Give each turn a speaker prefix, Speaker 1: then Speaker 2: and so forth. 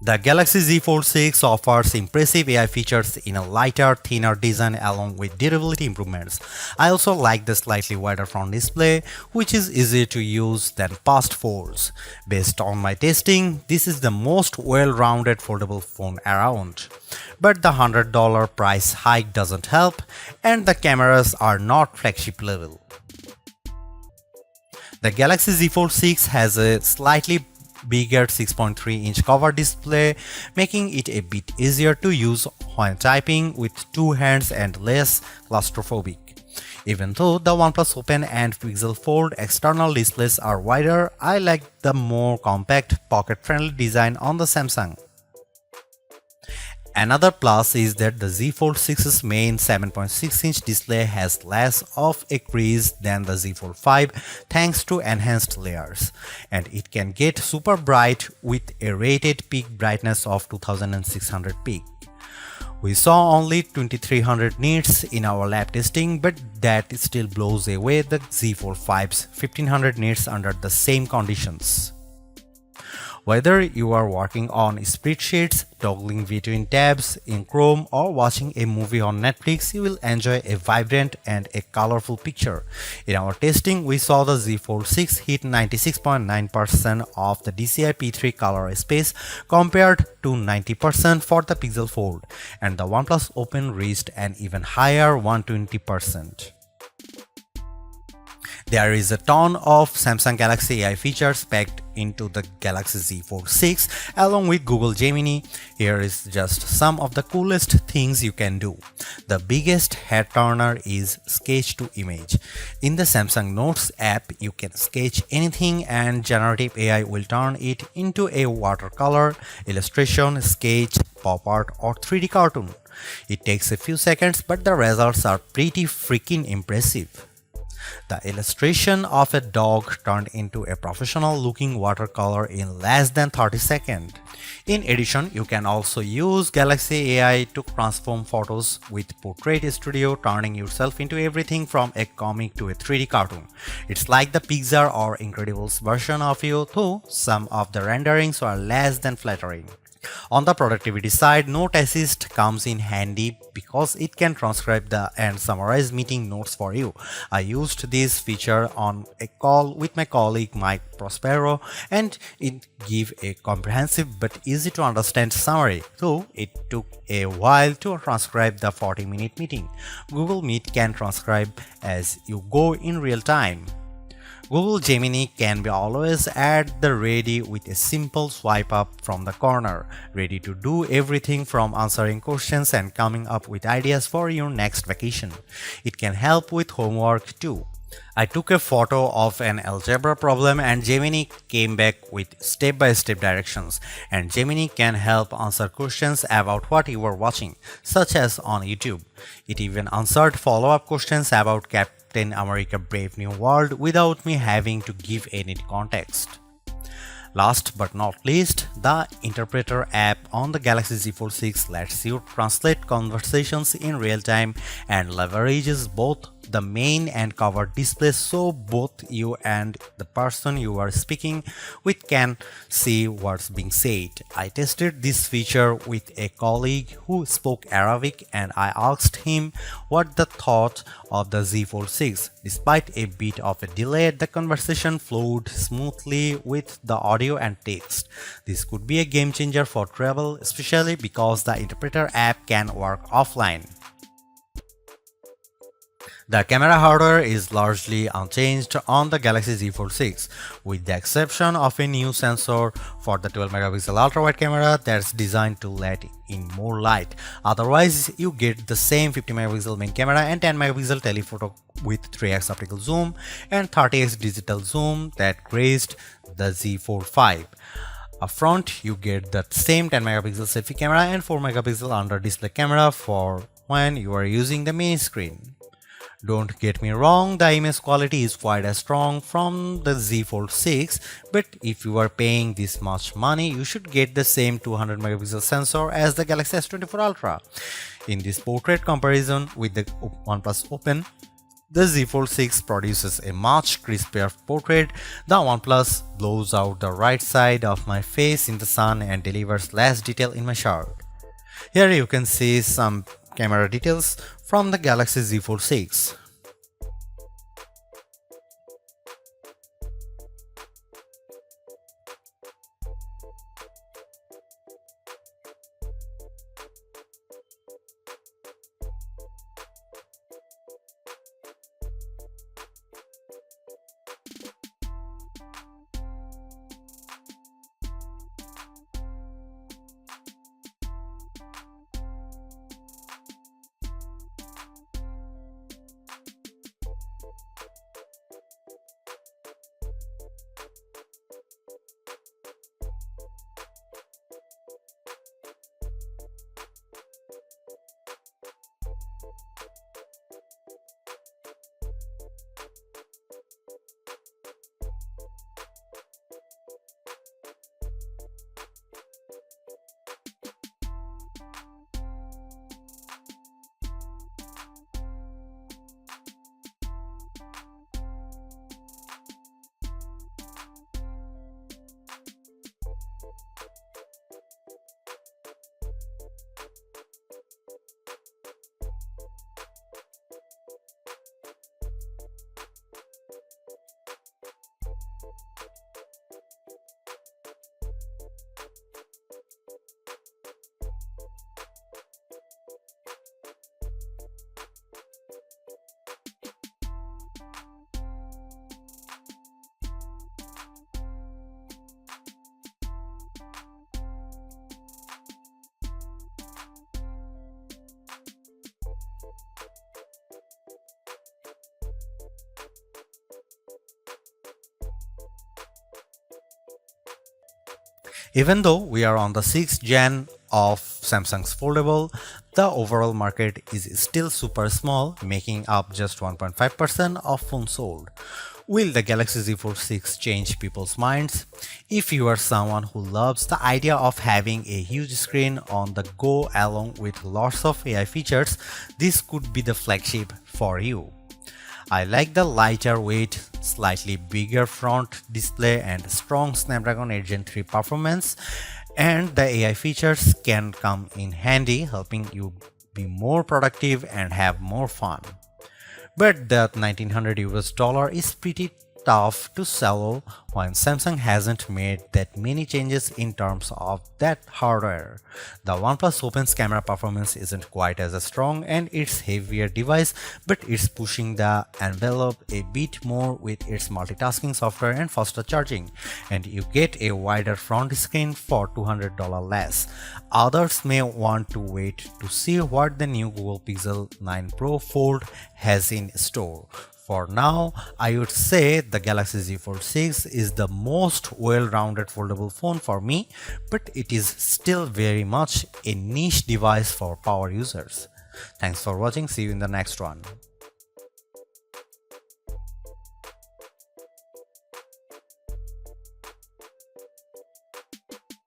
Speaker 1: The Galaxy Z Fold 6 offers impressive AI features in a lighter, thinner design along with durability improvements. I also like the slightly wider front display, which is easier to use than past folds. Based on my testing, this is the most well-rounded foldable phone around. But the $100 price hike doesn't help, and the cameras are not flagship level. The Galaxy Z Fold 6 has a slightly bigger 6.3-inch cover display, making it a bit easier to use when typing with two hands and less claustrophobic. Even though the OnePlus Open and Pixel Fold external displays are wider, I like the more compact, pocket-friendly design on the Samsung. Another plus is that the Z Fold 6's main 7.6-inch display has less of a crease than the Z Fold 5 thanks to enhanced layers, and it can get super bright with a rated peak brightness of 2600 peak. We saw only 2300 nits in our lab testing, but that still blows away the Z Fold 5's 1500 nits under the same conditions. Whether you are working on spreadsheets, toggling between tabs in Chrome, or watching a movie on Netflix, you will enjoy a vibrant and a colorful picture. In our testing, we saw the Z Fold 6 hit 96.9% of the DCI P3 color space compared to 90% for the Pixel Fold, and the OnePlus Open reached an even higher 120%. There is a ton of Samsung Galaxy AI features packed into the Galaxy Z Fold 6 along with Google Gemini. Here is just some of the coolest things you can do. The biggest head turner is sketch to image. In the Samsung Notes app, you can sketch anything and generative AI will turn it into a watercolor, illustration, sketch, pop art, or 3D cartoon. It takes a few seconds, but the results are pretty freaking impressive. The illustration of a dog turned into a professional-looking watercolor in less than 30 seconds. In addition, you can also use Galaxy AI to transform photos with Portrait Studio, turning yourself into everything from a comic to a 3D cartoon. It's like the Pixar or Incredibles version of you, though some of the renderings are less than flattering. On the productivity side, Note Assist comes in handy because it can transcribe and summarize meeting notes for you. I used this feature on a call with my colleague Mike Prospero, and it gave a comprehensive but easy to understand summary, though it took a while to transcribe the 40-minute meeting. Google Meet can transcribe as you go in real time. Google Gemini can be always at the ready with a simple swipe up from the corner, ready to do everything from answering questions and coming up with ideas for your next vacation. It can help with homework too. I took a photo of an algebra problem and Gemini came back with step-by-step directions, and Gemini can help answer questions about what you were watching, such as on YouTube. It even answered follow-up questions about Captain America Brave New World without me having to give any context. Last but not least, the Interpreter app on the Galaxy Z Fold 6 lets you translate conversations in real time and leverages both the main and cover displays so both you and the person you are speaking with can see what's being said. I tested this feature with a colleague who spoke Arabic and I asked him what the thought of the Z Fold 6. Despite a bit of a delay, the conversation flowed smoothly with the audio and text. This could be a game changer for travel, especially because the Interpreter app can work offline. The camera hardware is largely unchanged on the Galaxy Z Fold 6, with the exception of a new sensor for the 12-megapixel ultra-wide camera that's designed to let in more light. Otherwise, you get the same 50-megapixel main camera and 10-megapixel telephoto with 3x optical zoom and 30x digital zoom that graced the Z Fold 5. Up front, you get the same 10-megapixel selfie camera and 4-megapixel under-display camera for when you are using the main screen. Don't get me wrong, the image quality is quite as strong from the Z Fold 6, but if you are paying this much money, you should get the same 200 megapixel sensor as the Galaxy S24 Ultra. In this portrait comparison with the OnePlus Open, The Z Fold 6 produces a much crispier portrait. The OnePlus blows out the right side of my face in the sun and delivers less detail in my shirt. Here you can see some camera details from the Galaxy Z Fold 6. Even though we are on the 6th gen of Samsung's foldable, the overall market is still super small, making up just 1.5% of phones sold. Will the Galaxy Z Fold 6 change people's minds? If you are someone who loves the idea of having a huge screen on the go along with lots of AI features, this could be the flagship for you. I like the lighter weight, slightly bigger front display and strong Snapdragon 8 Gen 3 performance, and the AI features can come in handy, helping you be more productive and have more fun. But that 1900 US dollar is pretty tough to swallow when Samsung hasn't made that many changes in terms of that hardware. The OnePlus Open's camera performance isn't quite as strong and it's heavier device, but it's pushing the envelope a bit more with its multitasking software and faster charging, and you get a wider front screen for $200 less. Others may want to wait to see what the new Google Pixel 9 Pro Fold has in store. For now, I would say the Galaxy Z Fold 6 is the most well-rounded foldable phone for me, but it is still very much a niche device for power users. Thanks for watching, see you in the next one.